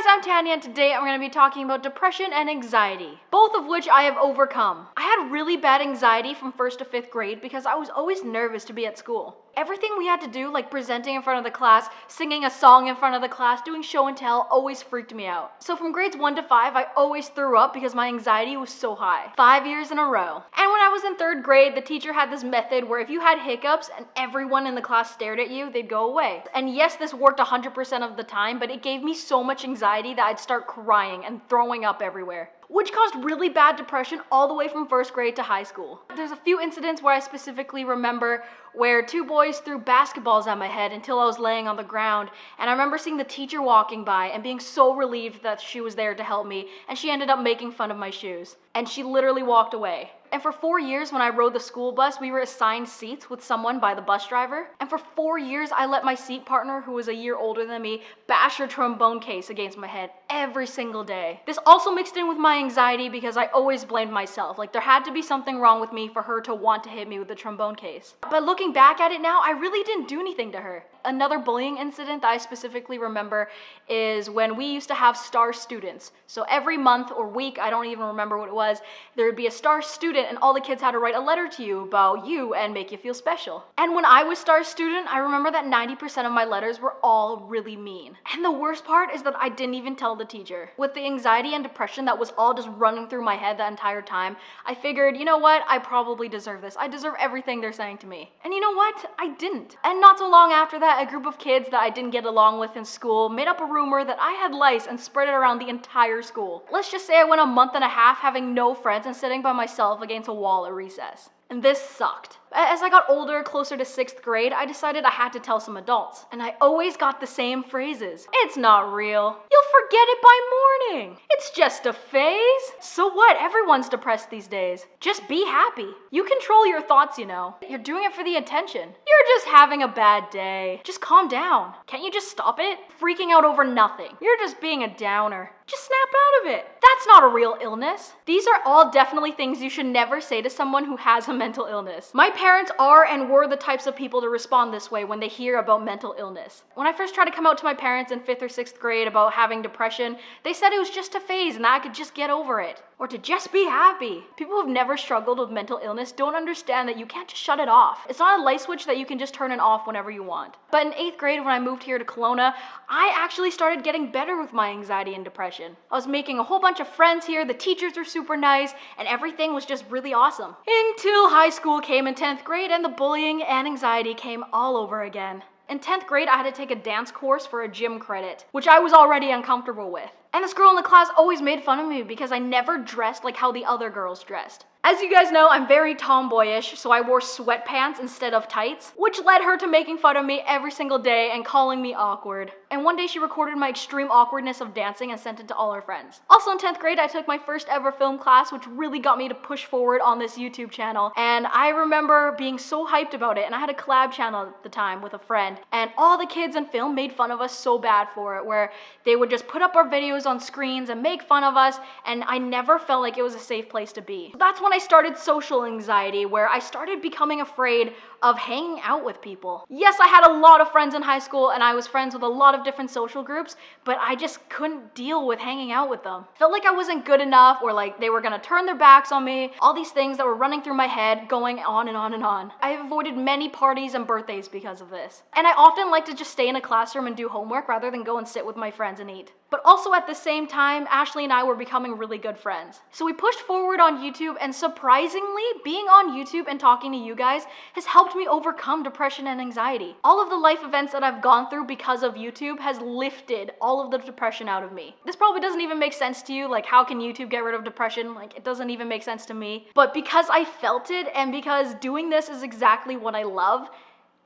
I'm Tanya, and today I'm going to be talking about depression and anxiety, both of which I have overcome. I had really bad anxiety from 1st to 5th grade because I was always nervous to be at school. Everything we had to do, like presenting in front of the class, singing a song in front of the class, doing show and tell, always freaked me out. So from grades 1 to 5, I always threw up because my anxiety was so high. 5 years in a row. And when I was in 3rd grade, the teacher had this method where if you had hiccups and everyone in the class stared at you, they'd go away. And yes, this worked 100% of the time, but it gave me so much anxiety that I'd start crying and throwing up everywhere, which caused really bad depression all the way from 1st grade to high school. There's a few incidents where I specifically remember where 2 boys threw basketballs at my head until I was laying on the ground, and I remember seeing the teacher walking by and being so relieved that she was there to help me, and she ended up making fun of my shoes, and she literally walked away. And for 4 years, when I rode the school bus, we were assigned seats with someone by the bus driver. And for 4 years, I let my seat partner, who was a year older than me, bash her trombone case against my head every single day. This also mixed in with my anxiety because I always blamed myself. Like, there had to be something wrong with me for her to want to hit me with the trombone case. But looking back at it now, I really didn't do anything to her. Another bullying incident that I specifically remember is when we used to have star students. So every month or week, I don't even remember what it was, there would be a star student and all the kids had to write a letter to you about you and make you feel special. And when I was star student, I remember that 90% of my letters were all really mean. And the worst part is that I didn't even tell the teacher. With the anxiety and depression that was all just running through my head the entire time, I figured, you know what, I probably deserve this. I deserve everything they're saying to me. And you know what? I didn't. And not so long after that, a group of kids that I didn't get along with in school made up a rumor that I had lice and spread it around the entire school. Let's just say I went a month and a half having no friends and sitting by myself against a wall at recess. And this sucked. As I got older, closer to 6th grade, I decided I had to tell some adults. And I always got the same phrases. It's not real. You'll forget it by morning. It's just a phase. So what? Everyone's depressed these days. Just be happy. You control your thoughts, you know. You're doing it for the attention. You're just having a bad day. Just calm down. Can't you just stop it? Freaking out over nothing. You're just being a downer. Just snap out of it. That's not a real illness. These are all definitely things you should never say to someone who has a mental illness. My parents are and were the types of people to respond this way when they hear about mental illness. When I first tried to come out to my parents in 5th or 6th grade about having depression, they said it was just a phase and that I could just get over it. Or to just be happy. People who've never struggled with mental illness don't understand that you can't just shut it off. It's not a light switch that you can just turn it off whenever you want. But in 8th grade, when I moved here to Kelowna, I actually started getting better with my anxiety and depression. I was making a whole bunch of friends here, the teachers were super nice, and everything was just really awesome. Until high school came in 10th grade and the bullying and anxiety came all over again. In 10th grade, I had to take a dance course for a gym credit, which I was already uncomfortable with. And this girl in the class always made fun of me because I never dressed like how the other girls dressed. As you guys know, I'm very tomboyish, so I wore sweatpants instead of tights, which led her to making fun of me every single day and calling me awkward. And one day she recorded my extreme awkwardness of dancing and sent it to all her friends. Also in 10th grade, I took my first ever film class, which really got me to push forward on this YouTube channel. And I remember being so hyped about it, and I had a collab channel at the time with a friend, and all the kids in film made fun of us so bad for it, where they would just put up our videos on screens and make fun of us, and I never felt like it was a safe place to be. So that's when I started social anxiety, where I started becoming afraid of hanging out with people. Yes, I had a lot of friends in high school and I was friends with a lot of different social groups, but I just couldn't deal with hanging out with them. Felt like I wasn't good enough, or like they were gonna turn their backs on me. All these things that were running through my head, going on and on and on. I have avoided many parties and birthdays because of this. And I often like to just stay in a classroom and do homework rather than go and sit with my friends and eat. But also at the same time, Ashley and I were becoming really good friends. So we pushed forward on YouTube, and surprisingly, being on YouTube and talking to you guys has helped me overcome depression and anxiety. All of the life events that I've gone through because of YouTube has lifted all of the depression out of me. This probably doesn't even make sense to you, like how can YouTube get rid of depression? Like, it doesn't even make sense to me. But because I felt it, and because doing this is exactly what I love,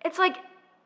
it's like,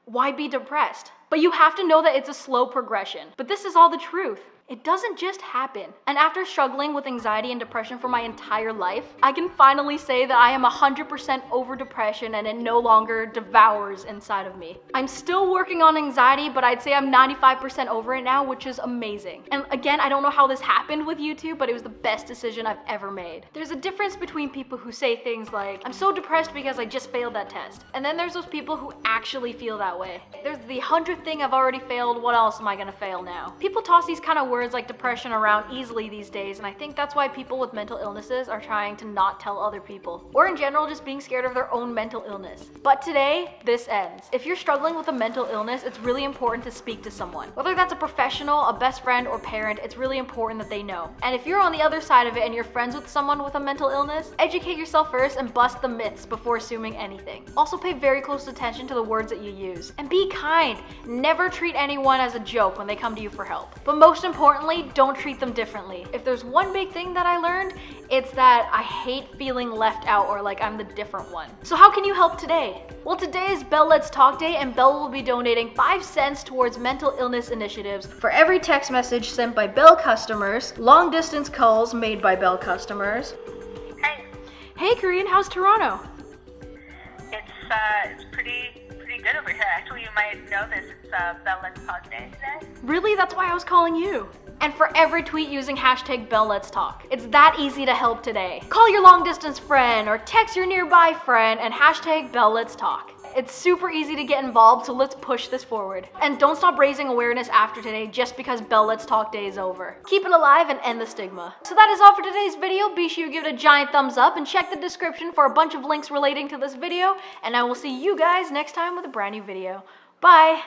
why be depressed? But you have to know that it's a slow progression. But this is all the truth. It doesn't just happen. And after struggling with anxiety and depression for my entire life, I can finally say that I am 100% over depression and it no longer devours inside of me. I'm still working on anxiety, but I'd say I'm 95% over it now, which is amazing. And again, I don't know how this happened with YouTube, but it was the best decision I've ever made. There's a difference between people who say things like, I'm so depressed because I just failed that test. And then there's those people who actually feel that way. There's the 100th thing I've already failed, what else am I gonna fail now? People toss these kind of words like depression around easily these days, and I think that's why people with mental illnesses are trying to not tell other people, or in general just being scared of their own mental illness. But today, this ends. If you're struggling with a mental illness, it's really important to speak to someone. Whether that's a professional, a best friend, or parent, it's really important that they know. And if you're on the other side of it and you're friends with someone with a mental illness, educate yourself first and bust the myths before assuming anything. Also pay very close attention to the words that you use. And be kind. Never treat anyone as a joke when they come to you for help. But most importantly, don't treat them differently. If there's one big thing that I learned, it's that I hate feeling left out or like I'm the different one. So how can you help today? Well, today is Belle Let's Talk Day, and Belle will be donating 5 cents towards mental illness initiatives for every text message sent by Belle customers, long distance calls made by Belle customers. Hey. Hey Korean, how's Toronto? It's pretty good over here. Actually, you might know this. It's Belle Let's Talk Day today. Really? That's why I was calling you. And for every tweet using hashtag Belle Let's Talk. It's that easy to help today. Call your long distance friend or text your nearby friend and hashtag Belle Let's Talk. It's super easy to get involved, so let's push this forward. And don't stop raising awareness after today just because Belle Let's Talk Day is over. Keep it alive and end the stigma. So that is all for today's video. Be sure you give it a giant thumbs up and check the description for a bunch of links relating to this video. And I will see you guys next time with a brand new video. Bye!